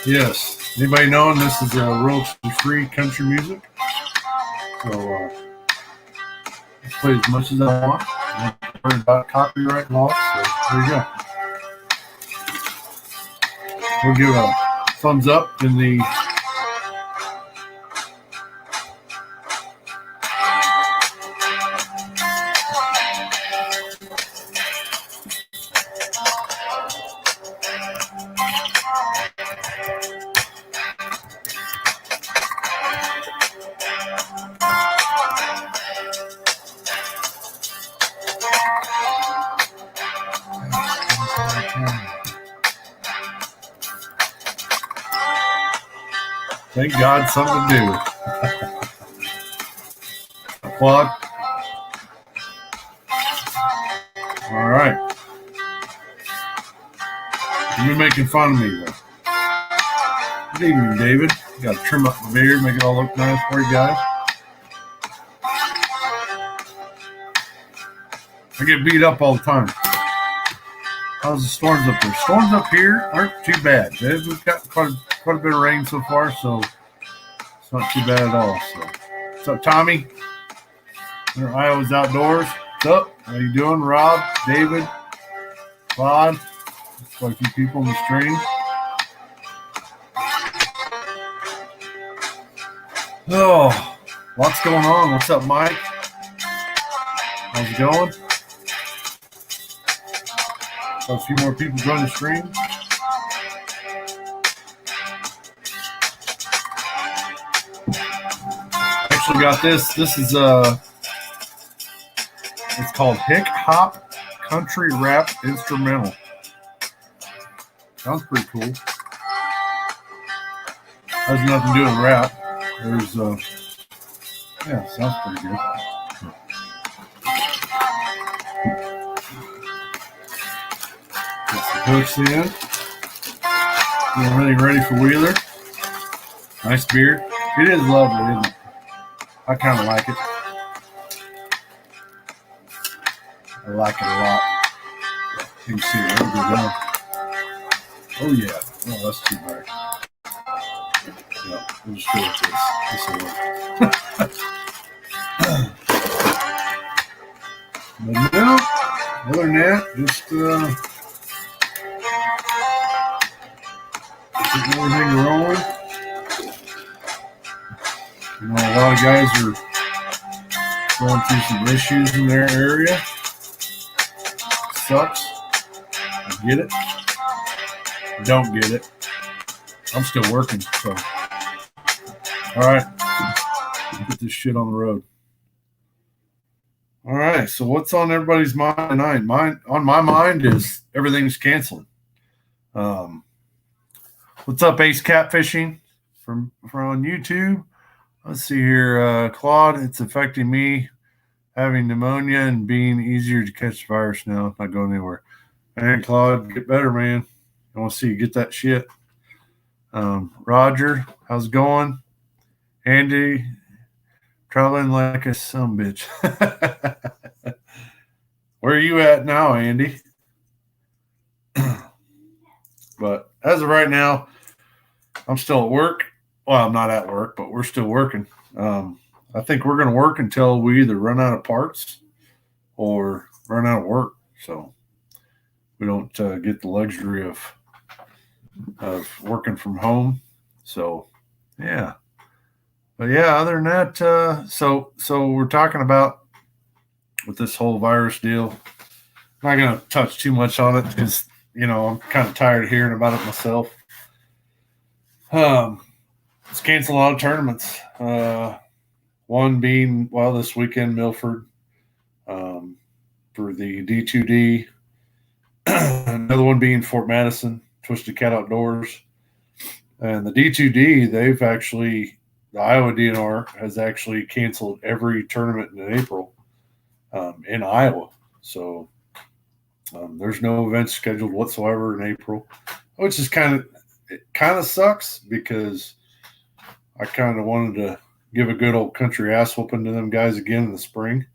Yes. Anybody knowing this is royalty-free country music? So I play as much as I want. I'm not worried about copyright laws. So there you go. We'll give a thumbs up in the Thank God, something to do. Applaud. All right. You're making fun of me, though. Good evening, David. Got to trim up my beard, make it all look nice for you guys. I get beat up all the time. How's the storms up there? Storms up here aren't too bad. We've got quite a bit of rain so far, so it's not too bad at all. So, what's up, Tommy? Iowa's Outdoors. What's up? How you doing, Rob, David, Claude? Quite a few people in the stream. Oh, lots going on. What's up, Mike? How's it going? Got a few more people join the stream. Actually got this. This is it's called Hick Hop Country Rap Instrumental. Sounds pretty cool. Has nothing to do with rap. There's yeah, sounds pretty good. Get some hooks in. Get everything ready for Wheeler. Nice beard. It is lovely, isn't it? I kind of like it. I like it a lot. You can see it over there. Oh yeah. Oh, that's too bright. Yeah, we'll just go with this. This will work. But no, other than that, just keep everything rolling. You know, a lot of guys are going through some issues in their area. Sucks. I get it. I don't get it. I'm still working, so. All right. Let's get this shit on the road. All right. So what's on everybody's mind tonight? On my mind is everything's canceling. What's up, Ace Catfishing from on YouTube? Let's see here. Claude, it's affecting me. Having pneumonia and being easier to catch the virus now. Not going anywhere. Hey, Claude, get better, man. I want to see you get that shit. Roger, how's it going? Andy, traveling like a son bitch. Where are you at now, Andy? But as of right now, I'm still at work. Well, I'm not at work, but we're still working. I think we're going to work until we either run out of parts or run out of work. So we don't get the luxury of working from home. So, yeah. But, yeah, other than that, so we're talking about with this whole virus deal. I'm not going to touch too much on it because, you know, I'm kind of tired of hearing about it myself. It's canceled a lot of tournaments. One being, well, this weekend, Milford for the D2D. Another one being Fort Madison, Twisted Cat Outdoors. And the D2D, they've actually the Iowa DNR has actually canceled every tournament in April in Iowa. So there's no events scheduled whatsoever in April, which is kind of sucks because I kind of wanted to give a good old country ass whooping to them guys again in the spring.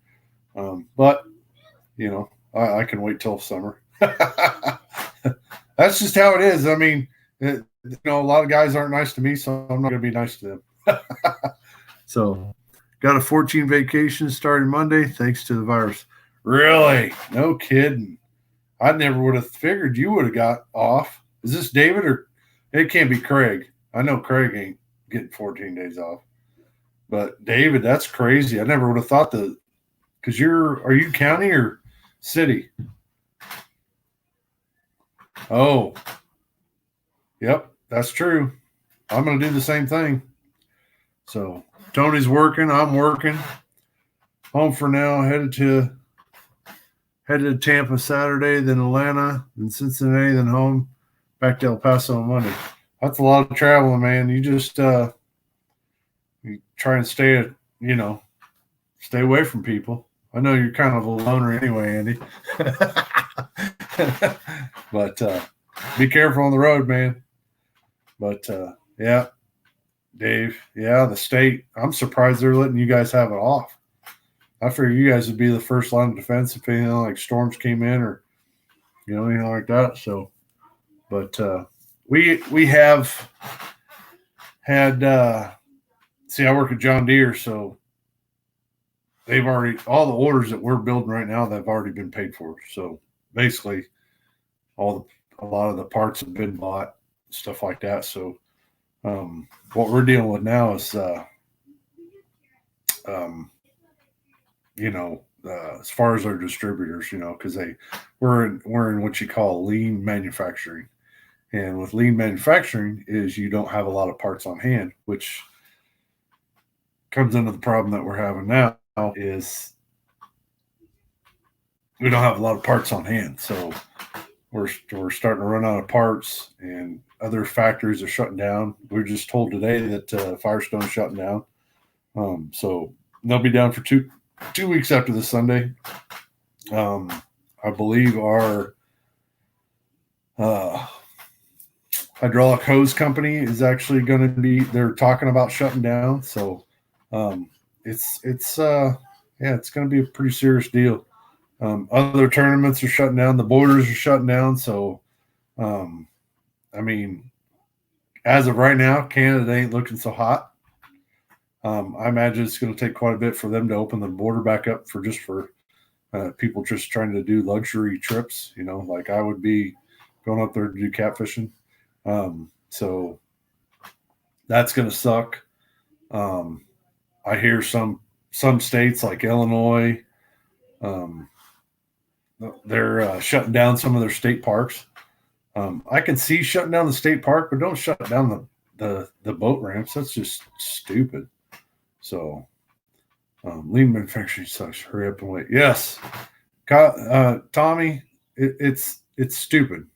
But I can wait till summer. That's just how it is. I mean, a lot of guys aren't nice to me, so I'm not going to be nice to them. So, got a 14 vacation starting Monday thanks to the virus. Really? No kidding. I never would have figured you would have got off. Is this David or it can't be Craig? I know Craig ain't getting 14 days off. But David, that's crazy. I never would have thought that because are you county or city? Oh, yep, that's true. I'm going to do the same thing. So Tony's working. I'm working. Home for now. Headed to Tampa Saturday, then Atlanta, then Cincinnati, then home. Back to El Paso on Monday. That's a lot of traveling, man. You just you try and stay away from people. I know you're kind of a loner anyway, Andy. But be careful on the road, man. But yeah, Dave. Yeah, the state. I'm surprised they're letting you guys have it off. I figured you guys would be the first line of defense if anything like storms came in or anything like that. So, but we have had. See, I work at John Deere, so they've already all the orders that we're building right now. They've already been paid for. So basically, a lot of the parts have been bought, stuff like that. So what we're dealing with now is as far as our distributors, because we're in what you call lean manufacturing, and with lean manufacturing is you don't have a lot of parts on hand, which comes into the problem that we're having now is we don't have a lot of parts on hand, so we're starting to run out of parts, and other factories are shutting down. We were just told today that Firestone's shutting down, so they'll be down for two weeks after this Sunday. I believe our hydraulic hose company is actually going to be. They're talking about shutting down, so it's going to be a pretty serious deal. Other tournaments are shutting down. The borders are shutting down. So, I mean, as of right now, Canada ain't looking so hot. I imagine it's going to take quite a bit for them to open the border back up for people just trying to do luxury trips. Like I would be going up there to do catfishing. So that's going to suck. I hear some states like Illinois, they're shutting down some of their state parks. I can see shutting down the state park, but don't shut down the boat ramps. That's just stupid. So lean manufacturing sucks. Hurry up and wait. Yes, Tommy, it's stupid,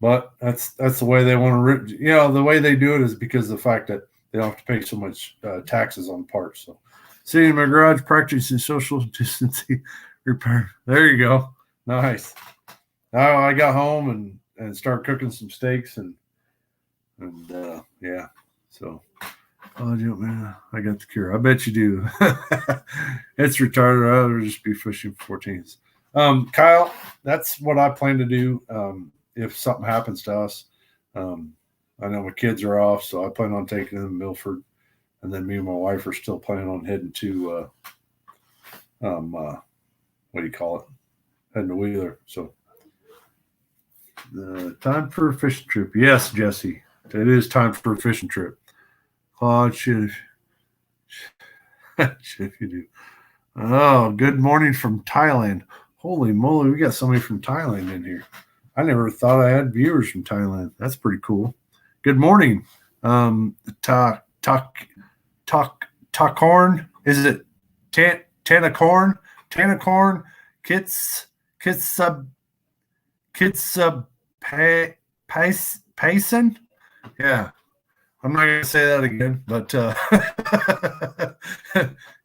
but that's the way they want to. The way they do it is because of the fact that they don't have to pay so much taxes on parts. So, sitting in my garage practicing social distancing repair. There you go. Nice. Now I got home and started cooking some steaks and yeah. So, man, I got the cure. I bet you do. It's retarded. I'd rather just be fishing for 14s. Kyle, that's what I plan to do if something happens to us. I know my kids are off, so I plan on taking them to Milford, and then me and my wife are still planning on heading to what do you call it? Heading to Wheeler. So time for a fishing trip. Yes, Jesse, it is time for a fishing trip. Claude, should you do? Oh, good morning from Thailand. Holy moly, we got somebody from Thailand in here. I never thought I had viewers from Thailand. That's pretty cool. Good morning. Takorn. Is it Tanakorn? Tanakorn. Kitsa Payson? Yeah. I'm not going to say that again, but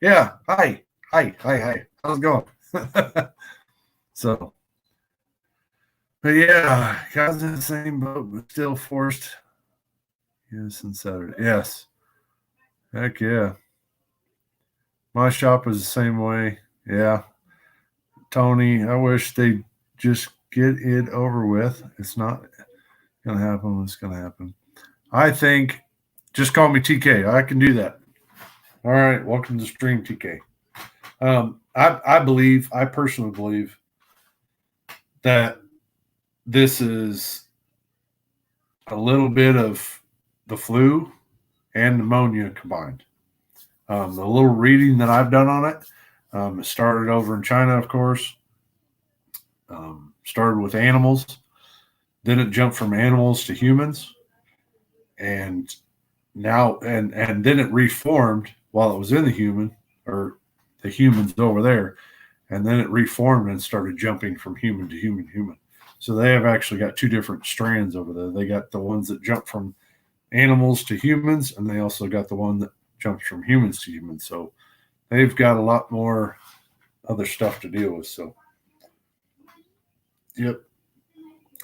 yeah. Hi. How's it going? So, but yeah, guys in the same boat, but still forced. Yes, and Saturday. Yes. Heck yeah. My shop is the same way. Yeah. Tony, I wish they'd just get it over with. It's not going to happen. It's going to happen. I think just call me TK. I can do that. All right. Welcome to the stream, TK. I personally believe that this is a little bit of the flu and pneumonia combined. The little reading that I've done on it, it started over in China, of course. Started with animals, then it jumped from animals to humans, and now and then it reformed while it was in the human or the humans over there, and then it reformed and started jumping from human to human. So they have actually got two different strands over there. They got the ones that jump from animals to humans, and they also got the one that jumps from humans to humans. So they've got a lot more other stuff to deal with. So, yep,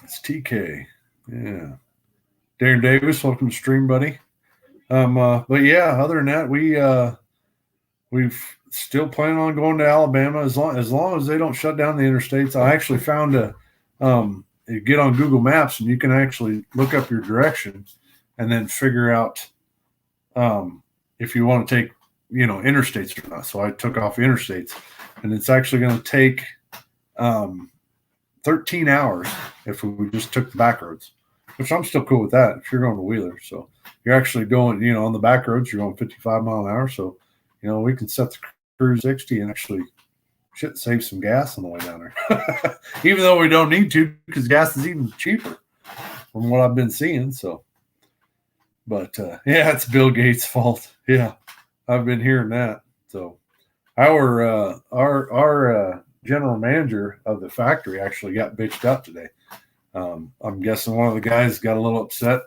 it's TK. Yeah, Darren Davis, welcome to stream, buddy. But yeah, other than that, we've still planning on going to Alabama as long as they don't shut down the interstates. I actually found you get on Google Maps and you can actually look up your direction and then figure out if you want to take interstates or not. So I took off interstates, and it's actually going to take 13 hours if we just took the back roads, which I'm still cool with that if you're going to Wheeler. So you're actually going, on the back roads, you're going 55 mile an hour. So, we can set the cruise 60 and actually save some gas on the way down there. Even though we don't need to, because gas is even cheaper from what I've been seeing. So, but yeah, it's Bill Gates' fault. Yeah, I've been hearing that. So our general manager of the factory actually got bitched out today. I'm guessing one of the guys got a little upset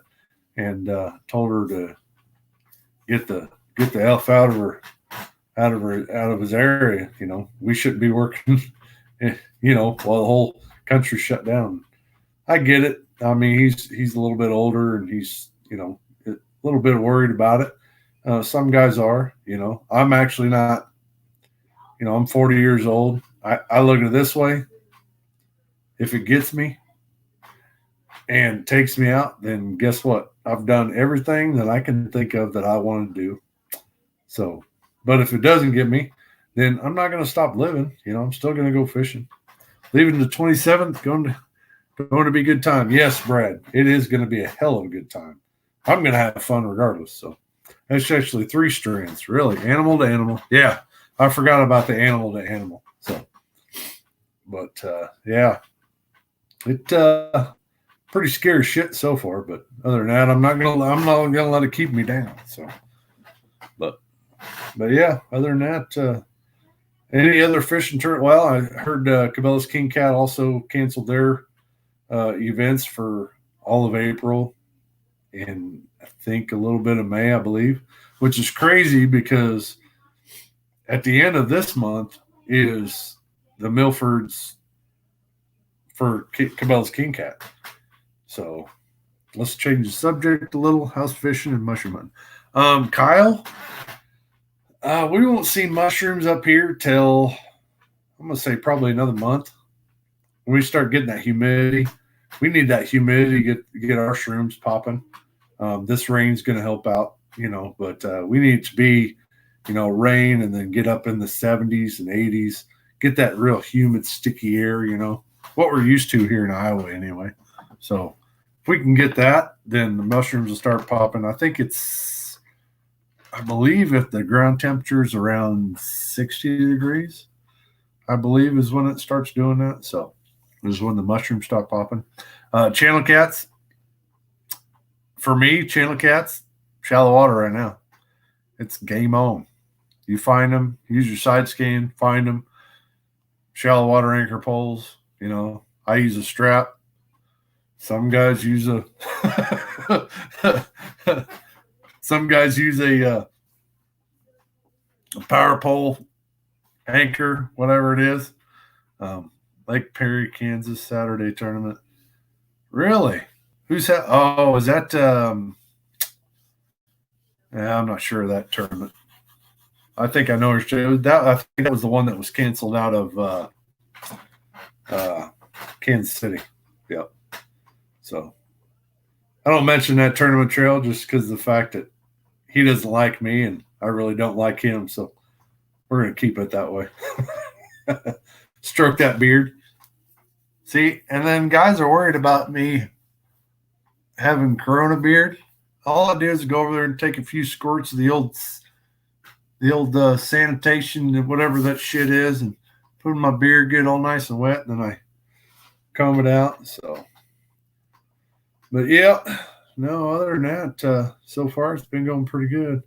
and told her to get the F out of his area. We shouldn't be working, while the whole country shut down. I get it. I mean, he's a little bit older and he's, a little bit worried about it. Some guys are, I'm actually not, I'm 40 years old. I look at it this way. If it gets me and takes me out, then guess what? I've done everything that I can think of that I want to do. So, but if it doesn't get me, then I'm not going to stop living. I'm still going to go fishing. Leaving the 27th, going to be a good time. Yes, Brad, it is going to be a hell of a good time. I'm going to have fun regardless. So that's actually 3 strands, really. Animal to animal. Yeah, I forgot about the animal to animal. So, but yeah, it pretty scary shit so far. But other than that, I'm not gonna let it keep me down. So, but yeah, other than that, any other fishing tournament? Well, I heard Cabela's King Cat also canceled their events for all of April and I think a little bit of May, I believe, which is crazy because at the end of this month is the Milfords for Cabela's King Cat. So let's change the subject a little. House fishing and mushroom hunting. Kyle, we won't see mushrooms up here till I'm going to say probably another month. When we start getting that humidity, we need that humidity to get our shrooms popping. This rain's going to help out, but we need it to be, rain and then get up in the 70s and 80s, get that real humid, sticky air, what we're used to here in Iowa anyway. So if we can get that, then the mushrooms will start popping. I believe if the ground temperature is around 60 degrees, I believe is when it starts doing that. So this is when the mushrooms start popping. Channel cats. For me, channel cats, shallow water right now. It's game on. You find them, use your side scan, find them. Shallow water anchor poles. I use a strap. Some guys use a Some guys use a power pole anchor, whatever it is. Lake Perry, Kansas Saturday tournament. Really? Who's that? Oh, is that? Yeah, I'm not sure of that tournament. I think I know her. I think that was the one that was canceled out of Kansas City. Yep. So I don't mention that tournament trail just because of the fact that he doesn't like me and I really don't like him. So we're going to keep it that way. Stroke that beard. See, and then guys are worried about me having Corona beard. All I do is go over there and take a few squirts of the old sanitation, whatever that shit is, and put my beard, get all nice and wet, and then I comb it out. So, but yeah, no. Other than that, so far it's been going pretty good.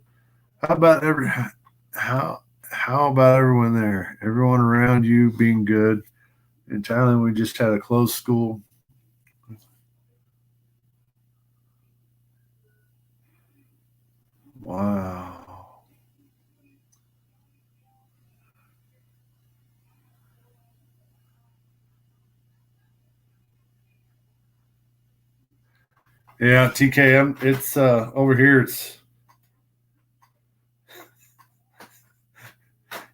How about how about everyone there? Everyone around you being good. In Thailand, we just had a closed school. Wow. Yeah, TKM. It's over here. It's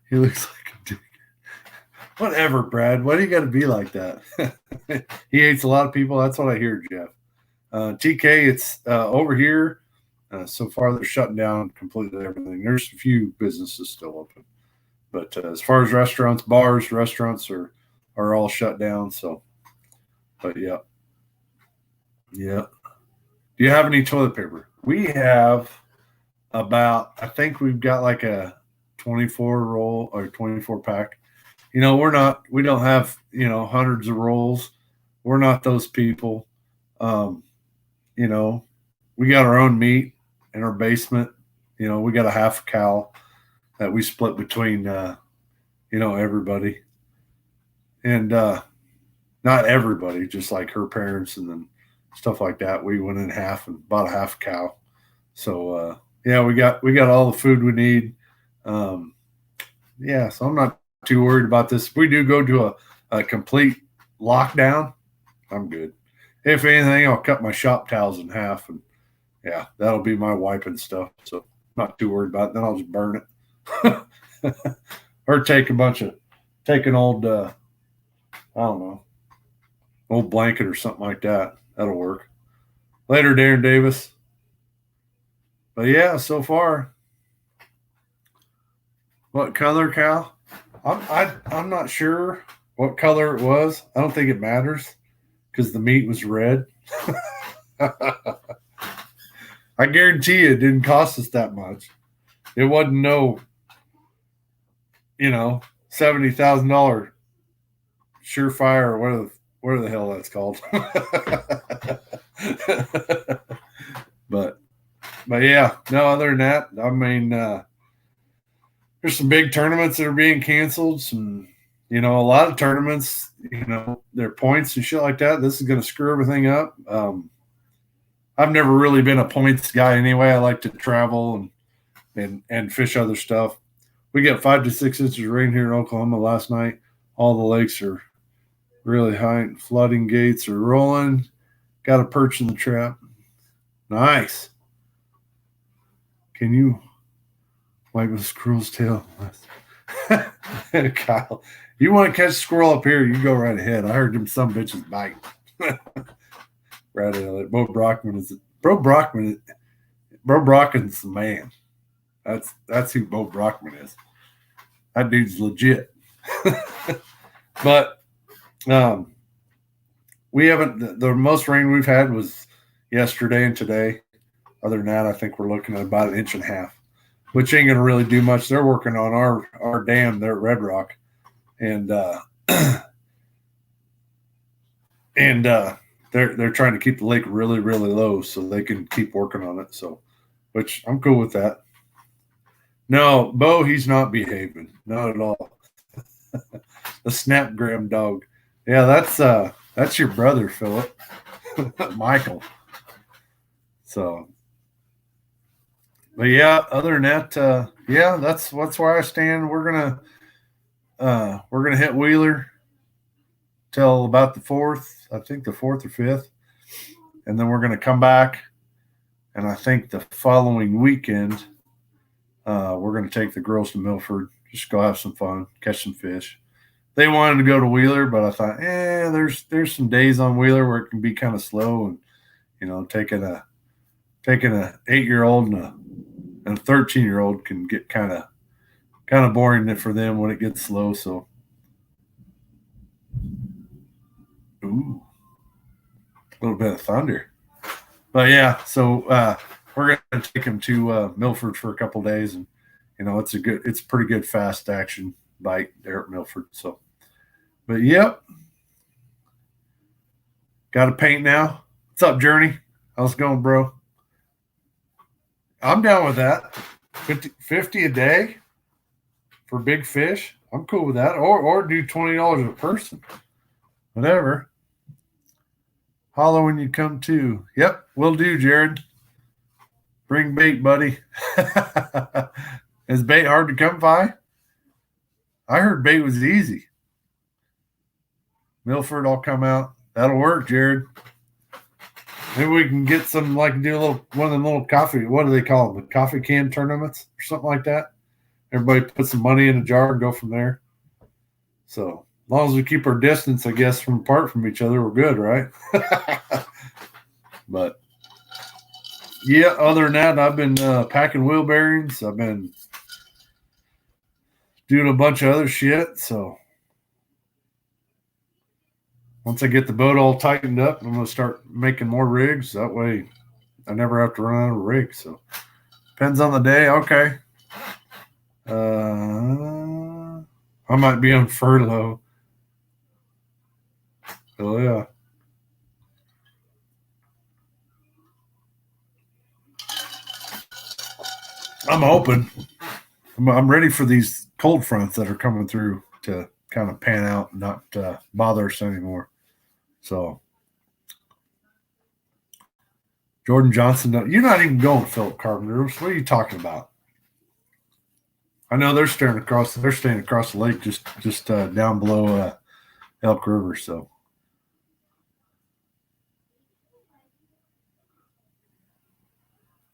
he looks like a dick. Whatever, Brad. Why do you got to be like that? He hates a lot of people. That's what I hear, Jeff. TK, it's over here. So far, they're shutting down completely everything. There's a few businesses still open, but as far as restaurants, bars, restaurants are all shut down. So, but yeah, yeah. Do you have any toilet paper? We have about. I think we've got like a 24 roll or 24 pack. We don't have hundreds of rolls. We're not those people. Um, you know, we got our own meat in our basement. We got a half a cow that we split between, everybody. And not everybody, just like her parents and then stuff like that. We went in half and bought a half a cow. So, yeah, we got all the food we need. Um, yeah, so I'm not too worried about this. If we do go to a complete lockdown, I'm good. If anything, I'll cut my shop towels in half and yeah, that'll be my wiping stuff. So I'm not too worried about it. Then I'll just burn it. Or take an old, I don't know, old blanket or something like that. That'll work. Later, Darren Davis. But yeah, so far, what color cow? I'm not sure what color it was. I don't think it matters because the meat was red. I guarantee you it didn't cost us that much. It wasn't no, $70,000 surefire or whatever the hell that's called. but yeah, no. Other than that, I mean, there's some big tournaments that are being canceled. Some, a lot of tournaments, their points and shit like that. This is going to screw everything up. I've never really been a points guy anyway. I like to travel and fish other stuff. We got 5 to 6 inches of rain here in Oklahoma last night. All the lakes are really high. Flooding gates are rolling. Got a perch in the trap. Nice. Can you wipe a squirrel's tail? Kyle, you want to catch a squirrel up here, you go right ahead. I heard them some bitches bite. Right ahead. Bo Brockman's the man. That's who Bo Brockman is. That dude's legit. But we haven't. The most rain we've had was yesterday and today. Other than that, I think we're looking at about 1.5 inches, which ain't going to really do much. They're working on our dam there at Red Rock, and they're trying to keep the lake really, really low so they can keep working on it. So, which I'm cool with that. No, Bo, he's not behaving, not at all. The Snapgram dog. Yeah, that's your brother, Philip. Michael. So, But yeah, other than that, yeah, that's where I stand. We're gonna hit Wheeler till about the 4th, I think the 4th or 5th, and then we're gonna come back. And I think the following weekend, we're gonna take the girls to Milford, just go have some fun, catch some fish. They wanted to go to Wheeler, but I thought, there's some days on Wheeler where it can be kind of slow, and taking a 8-year-old and a 13-year-old can get kind of boring for them when it gets slow. So, ooh, a little bit of thunder. But yeah, so we're gonna take them to Milford for a couple days, and it's pretty good fast action bite there at Milford. So, but yep, got to paint now. What's up, Journey? How's it going, bro? I'm down with that. 50 a day for big fish. I'm cool with that. Or do $20 a person. Whatever. Holler when you come to. Yep, will do, Jared. Bring bait, buddy. Is bait hard to come by? I heard bait was easy. Milford, I'll come out. That'll work, Jared. Maybe we can get some, like, do one of them little coffee. What do they call them? The coffee can tournaments or something like that. Everybody put some money in a jar and go from there. So as long as we keep our distance, I guess, from apart from each other, we're good, right? But yeah, other than that, I've been packing wheel bearings. I've been doing a bunch of other shit. So once I get the boat all tightened up, I'm gonna start making more rigs. That way, I never have to run out of rigs. So depends on the day. Okay. I might be on furlough. Oh yeah. I'm hoping. I'm ready for these cold fronts that are coming through to kind of pan out and not bother us anymore. So, Jordan Johnson, you're not even going, Philip Carpenter. What are you talking about? I know they're staying across the lake, just down below Elk River. So,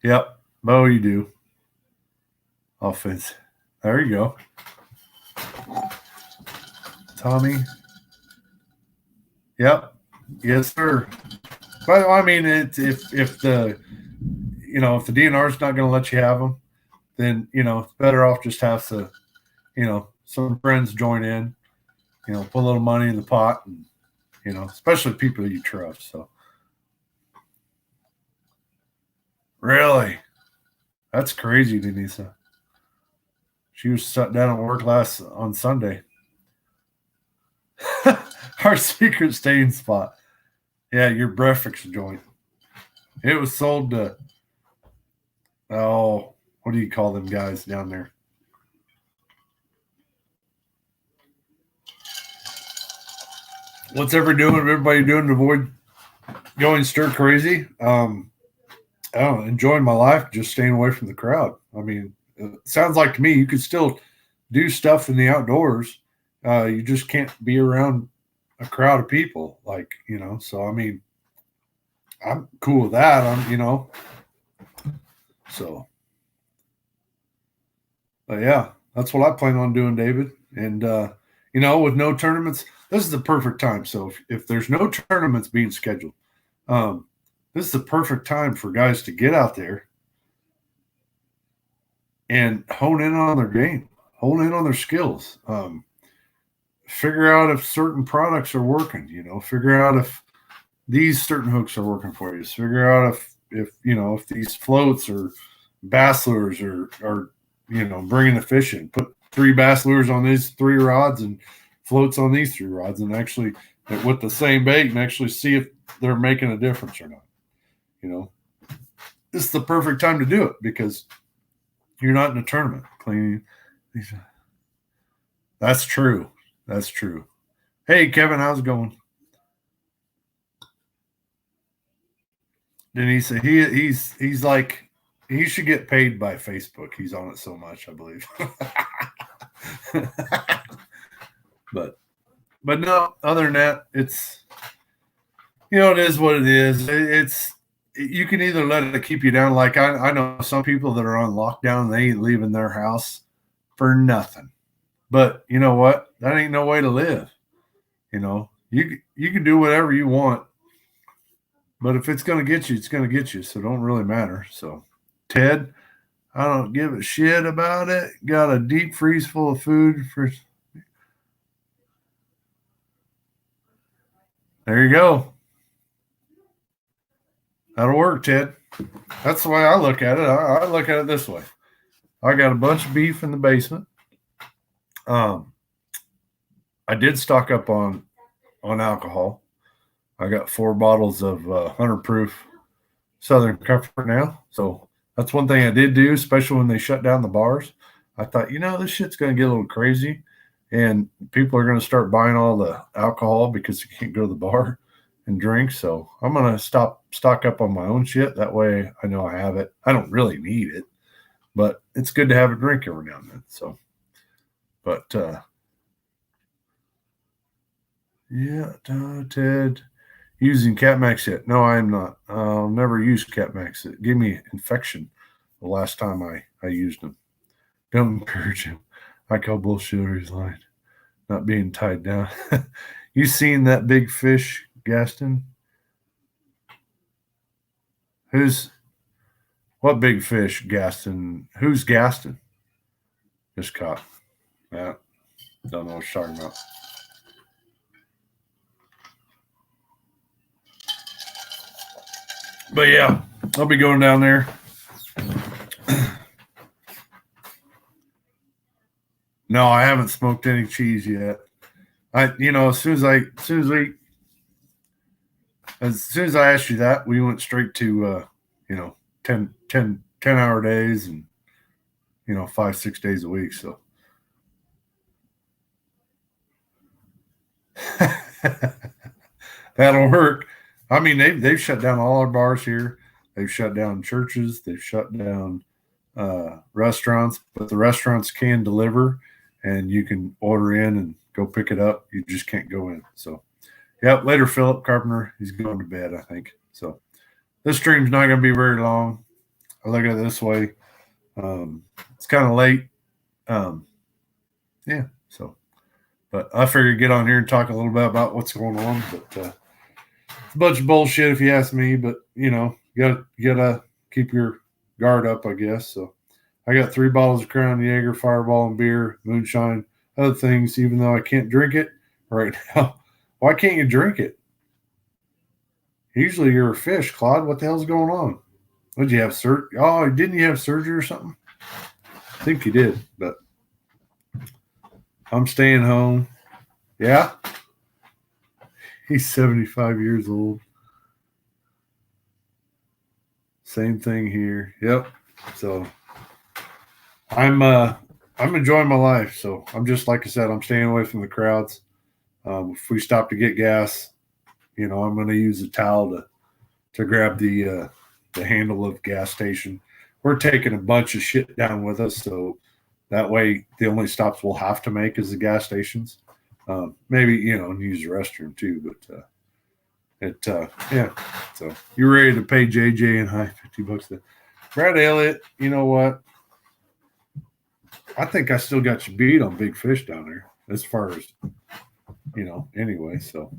yep, Bo, you do offense. There you go, Tommy. Yep, yes, sir. But I mean, if the DNR is not going to let you have them, then it's better off just have to some friends join in, put a little money in the pot, and especially people you trust. So really, that's crazy, Denisa. She was shut down at work on Sunday. Our secret staying spot. Yeah, your breakfast joint. It was sold to, oh, what do you call them guys down there? What's everybody doing to avoid going stir crazy? I don't know, enjoying my life, just staying away from the crowd. I mean, it sounds like to me you could still do stuff in the outdoors. You just can't be around a crowd of people, So I mean, I'm cool with that. So. But yeah, that's what I plan on doing, David. And with no tournaments, this is the perfect time. So if there's no tournaments being scheduled, this is the perfect time for guys to get out there and hone in on their game, hone in on their skills, figure out if certain products are working. Figure out if these certain hooks are working for you. Figure out if these floats or bass lures are bringing the fish in. Put 3 bass lures on these 3 rods and floats on these 3 rods, and actually with the same bait, and actually see if they're making a difference or not. This is the perfect time to do it because you're not in a tournament cleaning. That's true. That's true. Hey, Kevin, how's it going? Denise, he's like he should get paid by Facebook. He's on it so much, I believe. but no, other than that, it's it is what it is. It's you can either let it keep you down. Like I know some people that are on lockdown, they ain't leaving their house for nothing. But you know what? That ain't no way to live. You can do whatever you want, but if it's going to get you, it's going to get you. So don't really matter. So Ted, I don't give a shit about it. Got a deep freeze full of food for. There you go. That'll work, Ted. That's the way I look at it. I look at it this way. I got a bunch of beef in the basement. I did stock up on alcohol. I got 4 bottles of 100 proof Southern Comfort now. So that's one thing I did do, especially when they shut down the bars. I thought, this shit's going to get a little crazy, and people are going to start buying all the alcohol because you can't go to the bar and drink. So I'm going to stock up on my own shit. That way I know I have it. I don't really need it, but it's good to have a drink every now and then. So, but yeah, Ted, using Catmax yet? No, I am not. I'll never use Catmax. It gave me infection the last time I used them. Don't encourage him. I call bullshit or he's lying. Not being tied down. You seen that big fish, Gaston? What big fish, Gaston? Who's Gaston? Just caught. Yeah, don't know what you're talking about. But yeah, I'll be going down there. No, I haven't smoked any cheese yet. As soon as I asked you that, we went straight to 10 hour days and 5-6 days a week. So that'll work. I mean, they've shut down all our bars here. They've shut down churches. They've shut down restaurants, but the restaurants can deliver, and you can order in and go pick it up. You just can't go in. So, yep. Later, Philip Carpenter. He's going to bed, I think. So, this stream's not going to be very long. I look at it this way. It's kind of late. Yeah. So, but I figured get on here and talk a little bit about what's going on. But it's a bunch of bullshit if you ask me. But you gotta keep your guard up, I guess. So I got 3 bottles of Crown Jaeger, Fireball, and beer, moonshine, other things. Even though I can't drink it right now, why can't you drink it? Usually you're a fish, Claude. What the hell's going on? Did you have surgery? Oh, didn't you have surgery or something? I think you did, but I'm staying home. Yeah. He's 75 years old. Same thing here. Yep. So I'm enjoying my life. So I'm just, like I said, I'm staying away from the crowds. If we stop to get gas, I'm going to use a towel to grab the handle of the gas station. We're taking a bunch of shit down with us, so that way the only stops we'll have to make is the gas stations. Maybe and use the restroom too, but yeah. So you're ready to pay JJ and I $50 Brad Elliott. You know what? I think I still got you beat on big fish down there as far as anyway. So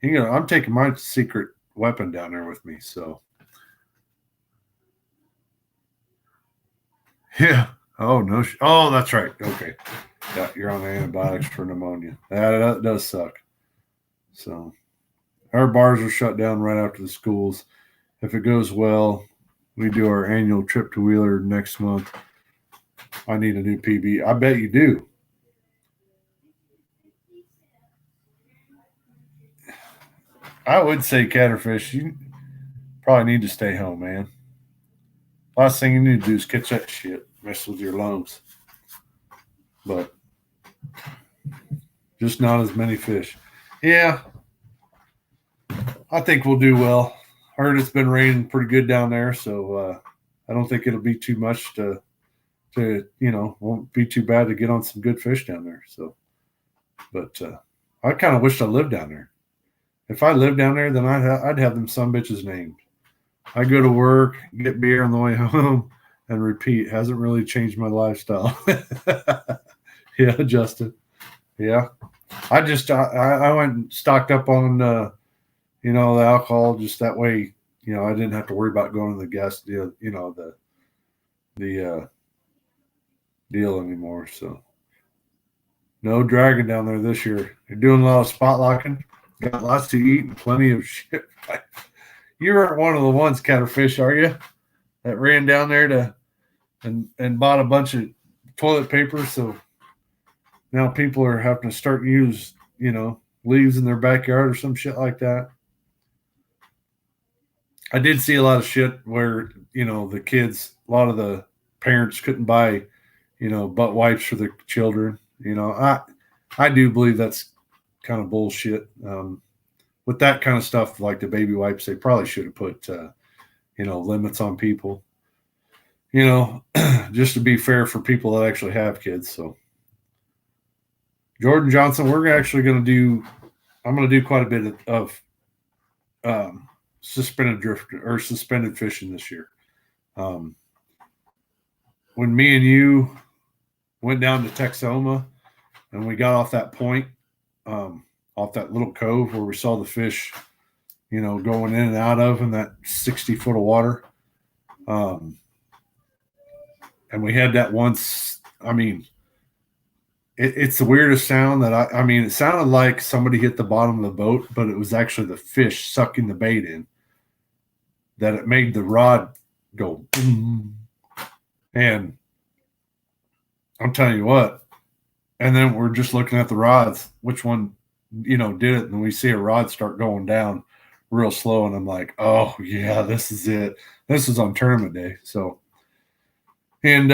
I'm taking my secret weapon down there with me. So yeah. Oh no. Oh, that's right. Okay. Yeah, you're on antibiotics for pneumonia. That does suck. So our bars are shut down right after the schools. If it goes well, we do our annual trip to Wheeler next month. I need a new PB. I bet you do. I would say Catfish, you probably need to stay home, man. Last thing you need to do is catch that shit, mess with your lungs. But just not as many fish. Yeah, I think we'll do well. Heard it's been raining pretty good down there, so I don't think it'll be too much won't be too bad to get on some good fish down there. So, but I kind of wished I lived down there. If I lived down there, then I'd have them some bitches named. I go to work, get beer on the way home, and repeat. Hasn't really changed my lifestyle. Yeah, Justin. Yeah, I went and stocked up on the alcohol just that way. I didn't have to worry about going to the gas deal. The deal anymore. So no dragging down there this year. You're doing a lot of spot locking. Got lots to eat and plenty of shit. You weren't one of the ones, Catfish, are you? That ran down there and bought a bunch of toilet paper. So now people are having to start to use, leaves in their backyard or some shit like that. I did see a lot of shit where, the kids, a lot of the parents couldn't buy, butt wipes for their children. I do believe that's kind of bullshit. With that kind of stuff, like the baby wipes, they probably should have put, limits on people, just to be fair for people that actually have kids. So, Jordan Johnson, I'm going to do quite a bit of suspended fishing this year. When me and you went down to Texoma and we got off that point, off that little cove where we saw the fish, going in and out of in that 60 foot of water. And we had that once. I mean, it's the weirdest sound that it sounded like somebody hit the bottom of the boat, but it was actually the fish sucking the bait in, that it made the rod go boom. And I'm telling you what, and then we're just looking at the rods, which one, did it. And we see a rod start going down real slow. And I'm like, oh yeah, this is it. This is on tournament day. So, and,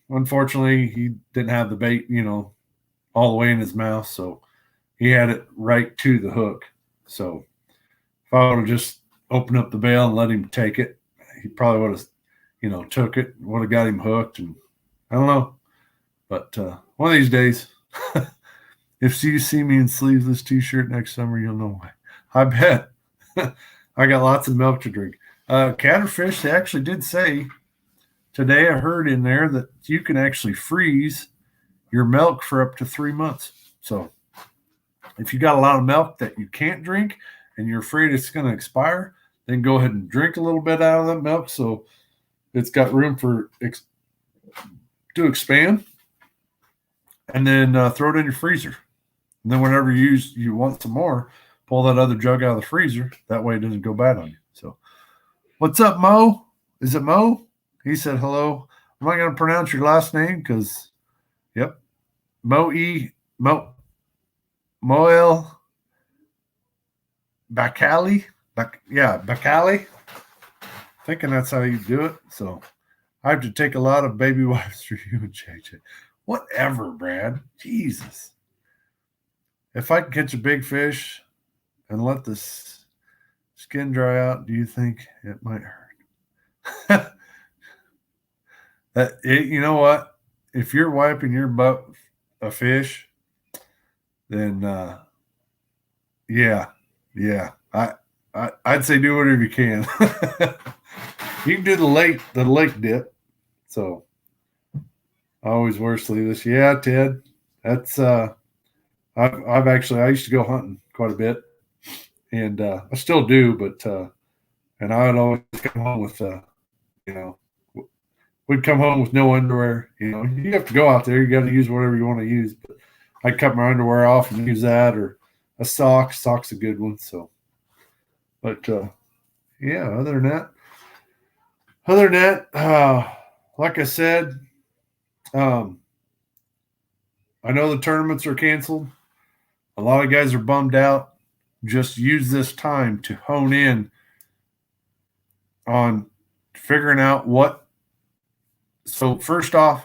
unfortunately he didn't have the bait, all the way in his mouth. So he had it right to the hook. So if I would have just opened up the bail and let him take it, he probably would have, took it, would have got him hooked. And I don't know. But one of these days, if you see me in sleeveless t-shirt next summer, you'll know why. I bet. I got lots of milk to drink. Catfish, they actually did say today, I heard in there that you can actually freeze your milk for up to 3 months. So if you got a lot of milk that you can't drink and you're afraid it's going to expire, then go ahead and drink a little bit out of that milk so it's got room to expand, and then throw it in your freezer. And then whenever you want some more, pull that other jug out of the freezer. That way it doesn't go bad on you. So, what's up, Mo? Is it Mo? He said hello. I'm not going to pronounce your last name because, yep, Moel Bacali. Bacali. Thinking that's how you do it. So I have to take a lot of baby wipes for you and JJ. Whatever, Brad. Jesus. If I can catch a big fish and let this skin dry out, do you think it might hurt? You know what? If you're wiping your butt a fish, then yeah. I'd say do whatever you can. You can do the lake dip. So I always wear sleeveless. Yeah, Ted. That's I used to go hunting quite a bit, and I still do, but and I would always come home with we'd come home with no underwear. You have to go out there, you got to use whatever you want to use, but I'd cut my underwear off and use that, or a sock's a good one. So but yeah, other than that, like I said, I know the tournaments are canceled. A lot of guys are bummed out. Just use this time to hone in on figuring out what. So first off,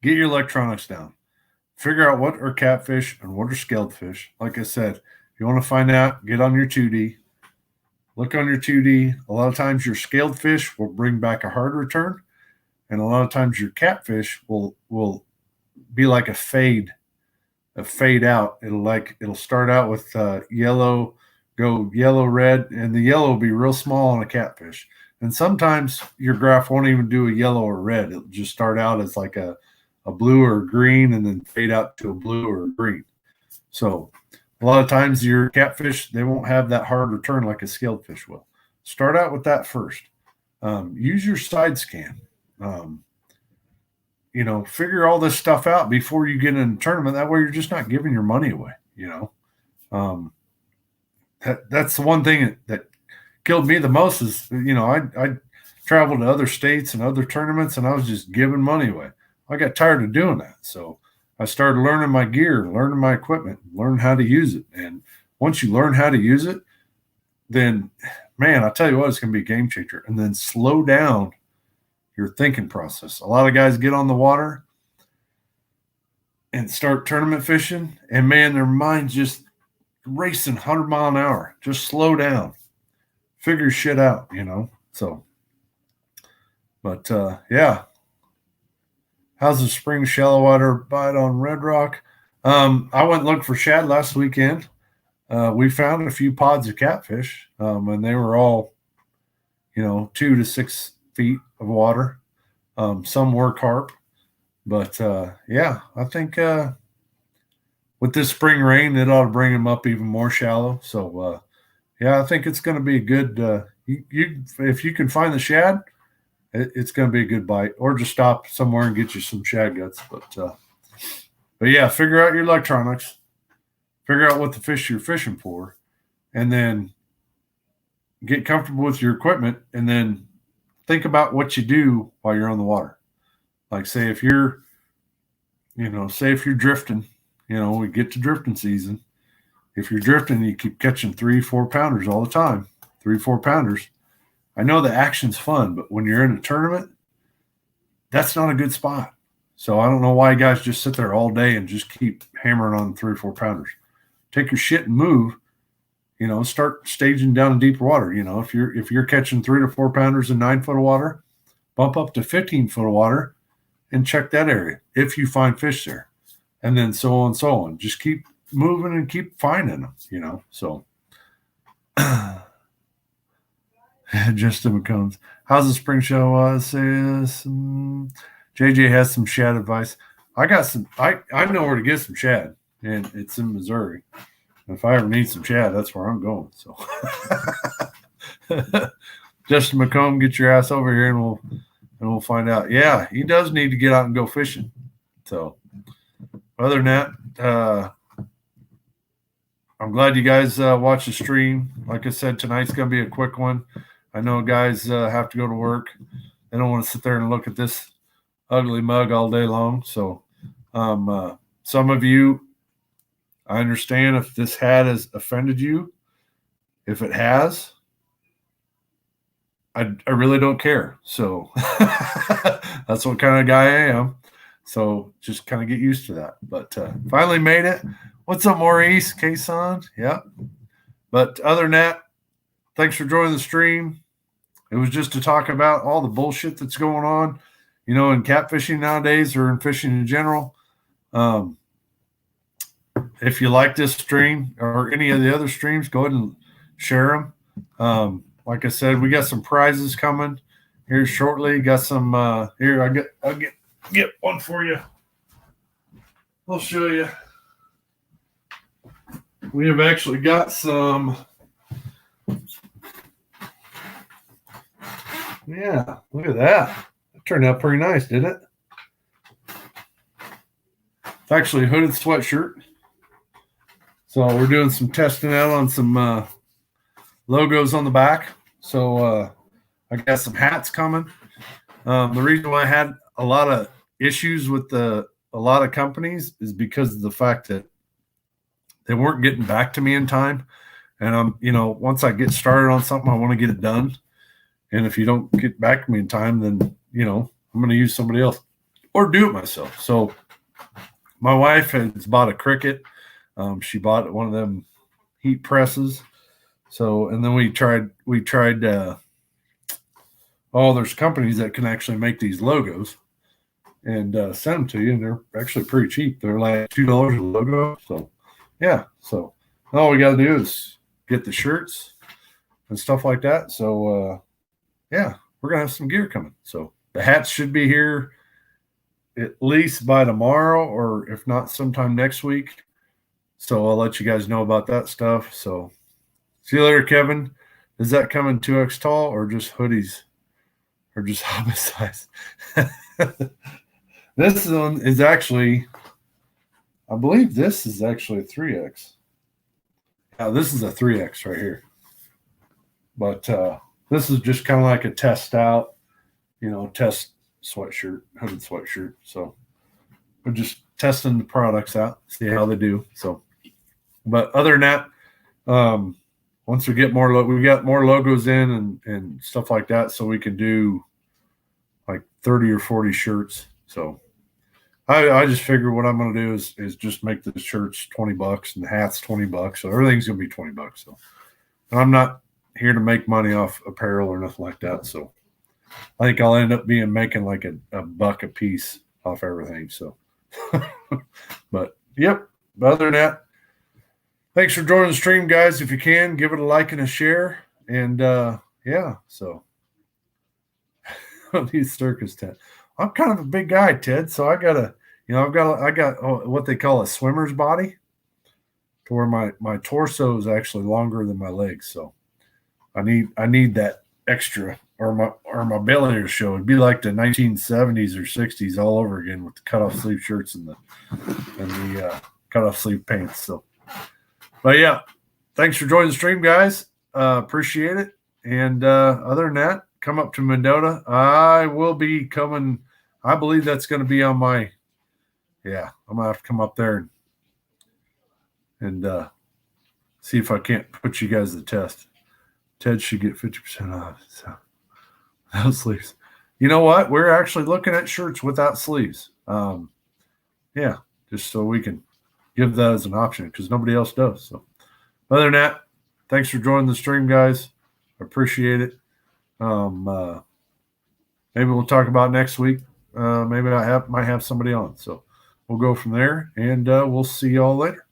get your electronics down. Figure out what are catfish and what are scaled fish. Like I said, if you want to find out, get on your 2D. look on your 2D. A lot of times your scaled fish will bring back a hard return, and a lot of times your catfish will be like a fade out. It'll start out with yellow, go yellow, red, and the yellow will be real small on a catfish. And sometimes your graph won't even do a yellow or red. It'll just start out as like a blue or a green and then fade out to a blue or a green. So a lot of times your catfish, they won't have that hard return like a scaled fish will. Start out with that first. Use your side scan. Figure all this stuff out before you get in a tournament. That way you're just not giving your money away, That's the one thing that killed me the most is, I traveled to other states and other tournaments and I was just giving money away. I got tired of doing that. So I started learning my gear, learning my equipment, learning how to use it. And once you learn how to use it, then, man, I tell you what, it's going to be a game changer. And then slow down your thinking process. A lot of guys get on the water and start tournament fishing, and, man, their mind's just racing 100 mile an hour. Just slow down. Figure shit out, So, but, yeah. How's the spring shallow water bite on Red Rock? I went and looked for shad last weekend. We found a few pods of catfish, and they were all, 2 to 6 feet of water. Some were carp. But, yeah, I think with this spring rain, it ought to bring them up even more shallow. So, yeah, I think it's going to be a good if you can find the shad, it's going to be a good bite, or just stop somewhere and get you some shad guts. But yeah, figure out your electronics, figure out what the fish you're fishing for, and then get comfortable with your equipment, and then think about what you do while you're on the water. Like, say if you're drifting, we get to drifting season. If you're drifting, you keep catching 3-4 pounders all the time, 3-4 pounders. I know the action's fun, but when you're in a tournament, that's not a good spot. So I don't know why guys just sit there all day and just keep hammering on 3 or 4 pounders. Take your shit and move. Start staging down in deeper water. If you're catching 3 to 4 pounders in 9 foot of water, bump up to 15 foot of water and check that area if you find fish there, and then so on and so on. Just keep moving and keep finding them. So. Justin McCombs. How's the spring show? Says JJ has some shad advice. I got some. I know where to get some shad, and it's in Missouri. If I ever need some shad, that's where I'm going. So, Justin McComb, get your ass over here, and we'll find out. Yeah, he does need to get out and go fishing. So, other than that, I'm glad you guys watched the stream. Like I said, tonight's going to be a quick one. I know guys have to go to work. They don't want to sit there and look at this ugly mug all day long. So some of you, I understand if this hat has offended you. If it has, I really don't care. So that's what kind of guy I am. So just kind of get used to that. But finally made it. What's up, Maurice? Kason? Yeah. But other than that, thanks for joining the stream. It was just to talk about all the bullshit that's going on, in catfishing nowadays or in fishing in general. If you like this stream or any of the other streams, go ahead and share them. Like I said, we got some prizes coming here shortly. Got some here. I'll get one for you. I'll show you. We have actually got some. Yeah, look at that. It turned out pretty nice, didn't it? It's actually a hooded sweatshirt. So we're doing some testing out on some logos on the back. So I got some hats coming. The reason why I had a lot of issues with a lot of companies is because of the fact that they weren't getting back to me in time. And once I get started on something, I want to get it done. And if you don't get back to me in time, then, I'm going to use somebody else or do it myself. So my wife has bought a Cricut. She bought one of them heat presses. So, and then we tried, there's companies that can actually make these logos and send them to you, and they're actually pretty cheap. They're like $2 a logo. So, yeah. So, all we got to do is get the shirts and stuff like that. So, yeah, we're going to have some gear coming. So, the hats should be here at least by tomorrow, or if not, sometime next week. So, I'll let you guys know about that stuff. So, see you later, Kevin. Is that coming 2X tall or just hoodies or just hobbit size? This one is actually, I believe this is actually a 3X. Yeah, this is a 3X right here. But this is just kind of like a test out, test sweatshirt, hooded sweatshirt. So we're just testing the products out, see how they do. So, but other than that, once we get more, we got more logos in and stuff like that, so we can do like 30 or 40 shirts. So I just figured what I'm going to do is just make the shirts $20 and the hats $20. So everything's going to be $20. So, and I'm not here to make money off apparel or nothing like that. So I think I'll end up making like a buck a piece off everything. So, but yep. But other than that, thanks for joining the stream, guys. If you can, give it a like and a share. And yeah, so these circus tent. I'm kind of a big guy, Ted. So I gotta, I got what they call a swimmer's body, to where my torso is actually longer than my legs. So I need that extra, or my belly to show. It'd be like the 1970s or 60s all over again with the cutoff sleeve shirts and the cutoff sleeve pants. So, but yeah, thanks for joining the stream, guys. Appreciate it. And other than that, come up to Mendota. I will be coming. I believe that's going to be on my. Yeah, I'm gonna have to come up there and see if I can't put you guys to the test. Ted should get 50% off. So without sleeves. You know what? We're actually looking at shirts without sleeves. Yeah, just so we can give that as an option because nobody else does. So other than that, thanks for joining the stream, guys. I appreciate it. Maybe we'll talk about next week. Maybe I might have somebody on. So we'll go from there, and we'll see y'all later.